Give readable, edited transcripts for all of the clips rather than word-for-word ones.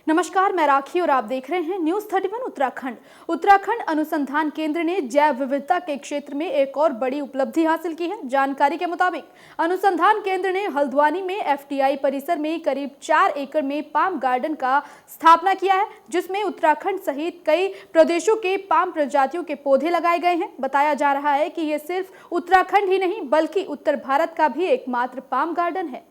नमस्कार, मैं राखी और आप देख रहे हैं न्यूज 31 उत्तराखंड। उत्तराखंड अनुसंधान केंद्र ने जैव विविधता के क्षेत्र में एक और बड़ी उपलब्धि हासिल की है। जानकारी के मुताबिक अनुसंधान केंद्र ने हल्द्वानी में एफटीआई परिसर में करीब 4 एकड़ में पाम गार्डन का स्थापना किया है, जिसमें उत्तराखंड सहित कई प्रदेशों के पाम प्रजातियों के पौधे लगाए गए हैं। बताया जा रहा है कि ये सिर्फ उत्तराखंड ही नहीं बल्कि उत्तर भारत का भी एकमात्र पाम गार्डन है।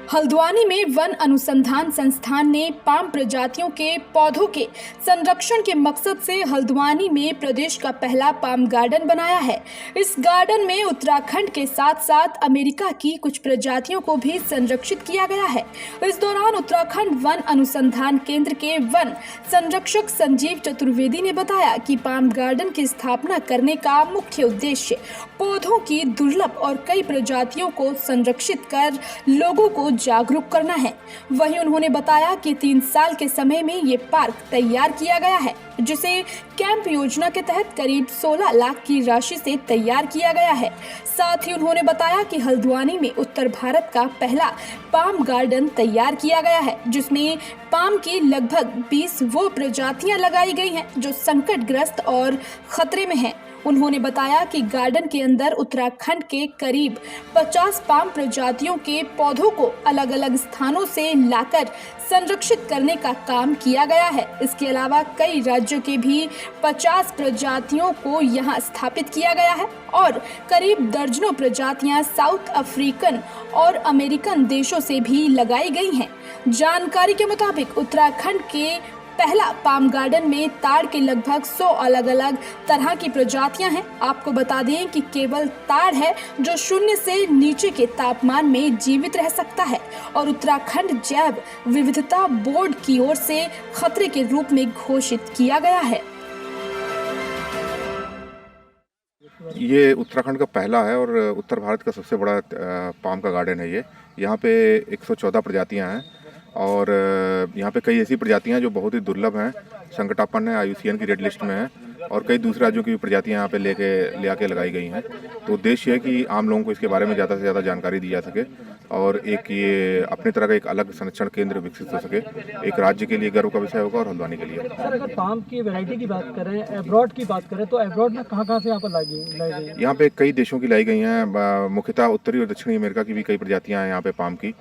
हल्द्वानी में वन अनुसंधान संस्थान ने पाम प्रजातियों के पौधों के संरक्षण के मकसद से हल्द्वानी में प्रदेश का पहला पाम गार्डन बनाया है। इस गार्डन में उत्तराखंड के साथ साथ अमेरिका की कुछ प्रजातियों को भी संरक्षित किया गया है। इस दौरान उत्तराखंड वन अनुसंधान केंद्र के वन संरक्षक संजीव चतुर्वेदी ने बताया कि पाम गार्डन की स्थापना करने का मुख्य उद्देश्य पौधों की दुर्लभ और कई प्रजातियों को संरक्षित कर लोगों को जागरूक करना है। वहीं उन्होंने बताया कि 3 साल के समय में ये पार्क तैयार किया गया है, जिसे कैंप योजना के तहत करीब 16 लाख की राशि से तैयार किया गया है। साथ ही उन्होंने बताया कि हल्द्वानी में उत्तर भारत का पहला पाम गार्डन तैयार किया गया है, जिसमें पाम की लगभग 20 वो प्रजातियां लगाई गई हैं जो संकटग्रस्त और खतरे में हैं। उन्होंने बताया कि गार्डन के अंदर उत्तराखंड के करीब 50 पाम प्रजातियों के पौधों को अलग अलग स्थानों से लाकर संरक्षित करने का काम किया गया है। इसके अलावा कई राज्यों के भी 50 प्रजातियों को यहां स्थापित किया गया है और करीब दर्जनों प्रजातियां साउथ अफ्रीकन और अमेरिकन देशों से भी लगाई गई हैं। जानकारी के मुताबिक उत्तराखंड के पहला पाम गार्डन में ताड़ के लगभग 100 अलग अलग तरह की प्रजातियां हैं। आपको बता दें कि केवल ताड़ है जो 0 से नीचे के तापमान में जीवित रह सकता है और उत्तराखंड जैव विविधता बोर्ड की ओर से खतरे के रूप में घोषित किया गया है। ये उत्तराखंड का पहला है और उत्तर भारत का सबसे बड़ा पाम का गार्डन है। ये यहाँ पे 114 प्रजातियाँ हैं और यहाँ पे कई ऐसी प्रजातियां जो बहुत ही दुर्लभ हैं, संकटापन्न है, IUCN की रेड लिस्ट में है और कई दूसरे राज्यों की भी प्रजातियां यहाँ पे ले आके लगाई गई हैं। तो उद्देश्य है कि आम लोगों को इसके बारे में ज़्यादा से ज़्यादा जानकारी दी जा सके और एक ये अपने तरह का एक अलग संरक्षण केंद्र विकसित हो सके। एक राज्य के लिए गर्व का विषय होगा और हल्द्वानी के लिए। सर, अगर पाम की वैरायटी की बात करें, एब्रॉड की बात करें, तो एब्रॉड में कहाँ से यहाँ पर लाई गई? यहाँ पे कई देशों की लाई गई हैं, मुख्यतः उत्तरी और दक्षिणी अमेरिका की भी कई प्रजातियाँ हैं यहाँ पे पाम की।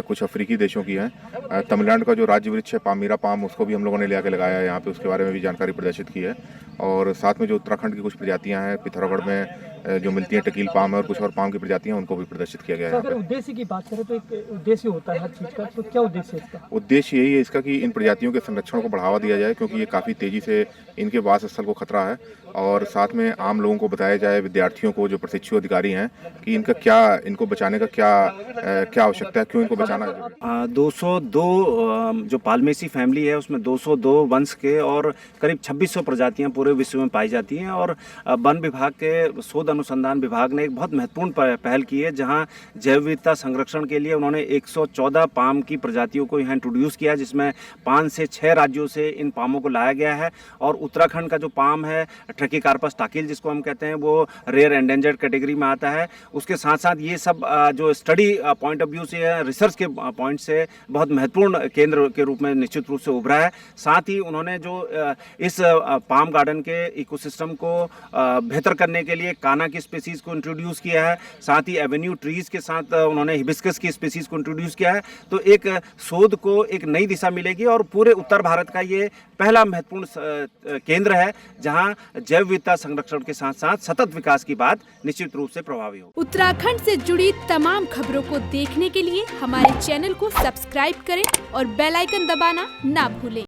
कुछ अफ्रीकी देशों की हैं। तमिलनाडु का जो राज्य वृक्ष है पामीरा पाम, उसको भी हम लोगों ने ले आके लगाया है यहाँ पे, उसके बारे में भी जानकारी प्रदर्शित की है। और साथ में जो उत्तराखंड की कुछ प्रजातियां हैं, पिथौरागढ़ में जो मिलती हैं टकील पाम है और कुछ और पाम की प्रजातियां, उनको भी प्रदर्शित किया गया है। अगर उद्देश्य की बात करें तो एक उद्देश्य होता है हर चीज़ का, तो क्या उद्देश्य है इसका? उद्देश्य यही है इसका कि इन प्रजातियों के संरक्षण को बढ़ावा दिया जाए, क्योंकि ये काफ़ी तेज़ी से इनके वास स्थल को खतरा है और साथ में आम लोगों को बताया जाए, विद्यार्थियों को, जो प्रशिक्षु अधिकारी हैं, कि इनको बचाने का क्या आवश्यकता है, क्यों इनको बचाना है। 202 जो पालमेसी फैमिली है उसमें 202 वंश के और करीब 2600 प्रजातियां पूरे विश्व में पाई जाती हैं और वन विभाग के शोध अनुसंधान विभाग ने एक बहुत महत्वपूर्ण पहल की है, जहां जैव विविधता संरक्षण के लिए उन्होंने 114 पाम की प्रजातियों को यहाँ इंट्रोड्यूस किया, जिसमें 5 से 6 राज्यों से इन पामों को लाया गया है। और उत्तराखंड का जो पाम है ट्रैकिकार्पस टाकिल जिसको हम कहते हैं, वो रेयर एंडेंजर्ड कैटेगरी में आता है। उसके साथ साथ ये सब जो स्टडी पॉइंट ऑफ व्यू से है, रिसर्च के पॉइंट से बहुत महत्वपूर्ण केंद्र के रूप में निश्चित रूप से उभरा है। साथ ही उन्होंने जो इस पाम गार्डन के इकोसिस्टम को बेहतर करने के लिए काना की स्पीसीज को इंट्रोड्यूस किया है, साथ ही एवेन्यू ट्रीज के साथ उन्होंने हिबिस्कस की स्पीसीज को इंट्रोड्यूस किया है। तो एक शोध को एक नई दिशा मिलेगी और पूरे उत्तर भारत का ये पहला महत्वपूर्ण केंद्र है, जहां जैव विविधता संरक्षण के साथ साथ सतत विकास की बात निश्चित रूप से प्रभावी हो। उत्तराखंड से जुड़ी तमाम खबरों को देखने के लिए हमारे चैनल को सब्सक्राइब करें और बेल आइकन दबाना ना भूलें।